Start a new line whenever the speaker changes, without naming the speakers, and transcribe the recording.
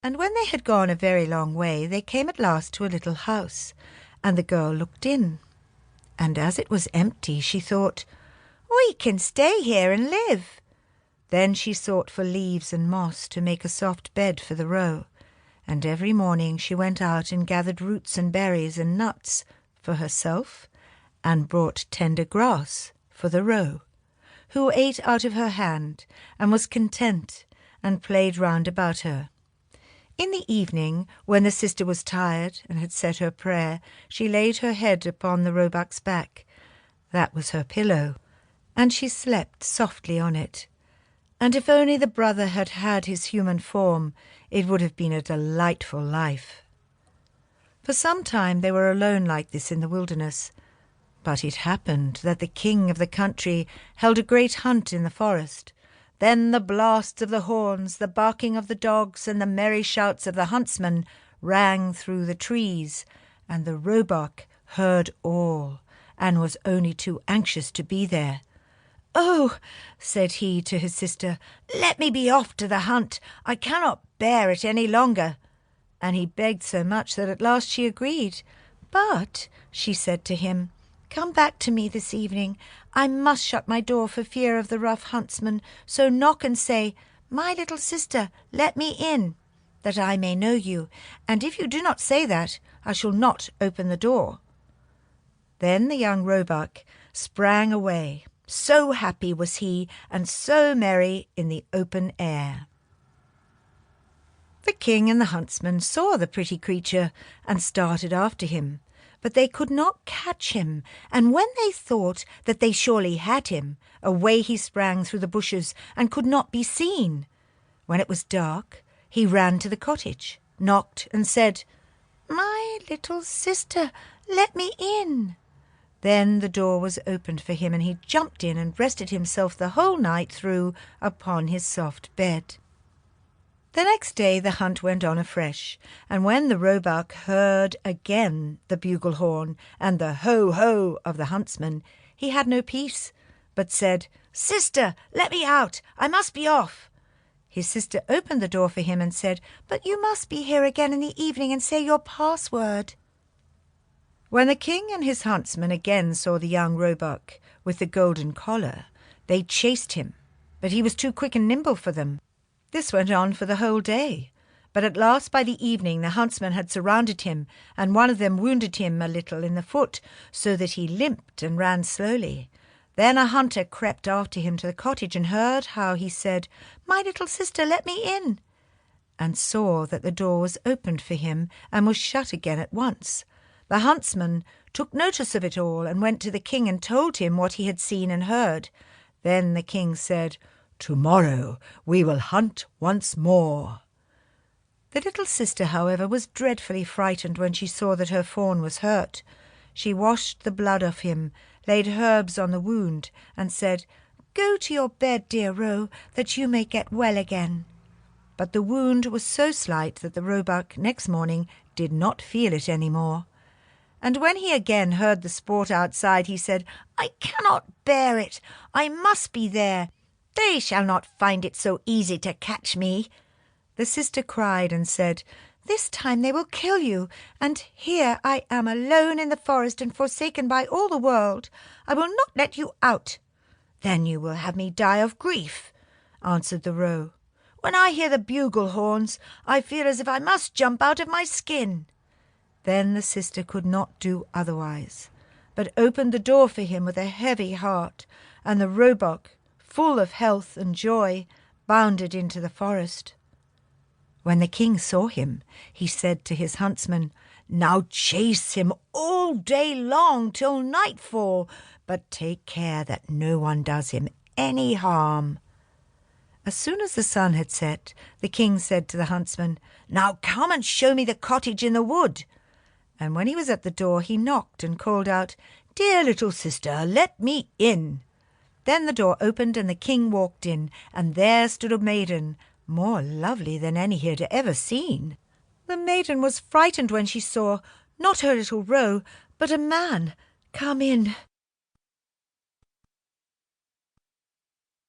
And when they had gone a very long way, they came at last to a little house, and the girl looked in. And as it was empty, she thought, "We can stay here and live." Then she sought for leaves and moss to make a soft bed for the roe, and every morning she went out and gathered roots and berries and nuts for herself, and brought tender grass for the roe, who ate out of her hand, and was content, and played round about her. In the evening, when the sister was tired and had said her prayer, she laid her head upon the roebuck's back. That was her pillow, and she slept softly on it. And if only the brother had had his human form, it would have been a delightful life. For some time they were alone like this in the wilderness. But it happened that the king of the country held a great hunt in the forest. Then the blasts of the horns, the barking of the dogs, and the merry shouts of the huntsmen rang through the trees, and the roebuck heard all, and was only too anxious to be there. "Oh," said he to his sister, "let me be off to the hunt. I cannot bear it any longer." And he begged so much that at last she agreed. "But," she said to him, "come back to me this evening. I must shut my door for fear of the rough huntsman, so knock and say, 'My little sister, let me in,' that I may know you, and if you do not say that, I shall not open the door." Then the young roebuck sprang away. So happy was he, and so merry in the open air. The king and the huntsman saw the pretty creature and started after him. But they could not catch him, and when they thought that they surely had him, away he sprang through the bushes and could not be seen. When it was dark, he ran to the cottage, knocked, and said, "My little sister, let me in." Then the door was opened for him, and he jumped in and rested himself the whole night through upon his soft bed. The next day the hunt went on afresh, and when the roebuck heard again the bugle horn and the ho-ho of the huntsman, he had no peace, but said, "Sister, let me out, I must be off." His sister opened the door for him and said, "But you must be here again in the evening and say your password." When the king and his huntsman again saw the young roebuck with the golden collar, they chased him, but he was too quick and nimble for them. This went on for the whole day, but at last by the evening the huntsmen had surrounded him, and one of them wounded him a little in the foot, so that he limped and ran slowly. Then a hunter crept after him to the cottage and heard how he said, "My little sister, let me in," and saw that the door was opened for him and was shut again at once. The huntsman took notice of it all and went to the king and told him what he had seen and heard. Then the king said, "Tomorrow we will hunt once more." The little sister, however, was dreadfully frightened when she saw that her fawn was hurt. She washed the blood off him, laid herbs on the wound, and said, "Go to your bed, dear roe, that you may get well again." But the wound was so slight that the roebuck next morning did not feel it any more. And when he again heard the sport outside, he said, "I cannot bear it. I must be there. They shall not find it so easy to catch me." The sister cried and said, "This time they will kill you, and here I am alone in the forest and forsaken by all the world. I will not let you out." "Then you will have me die of grief," answered the roe. "When I hear the bugle horns, I feel as if I must jump out of my skin." Then the sister could not do otherwise, but opened the door for him with a heavy heart, and the roebuck, full of health and joy, bounded into the forest. When the king saw him, he said to his huntsman, "Now chase him all day long till nightfall, but take care that no one does him any harm." As soon as the sun had set, the king said to the huntsman, "Now come and show me the cottage in the wood." And when he was at the door, he knocked and called out, "Dear little sister, let me in." Then the door opened and the king walked in, and there stood a maiden, more lovely than any he had ever seen. The maiden was frightened when she saw, not her little roe, but a man come in.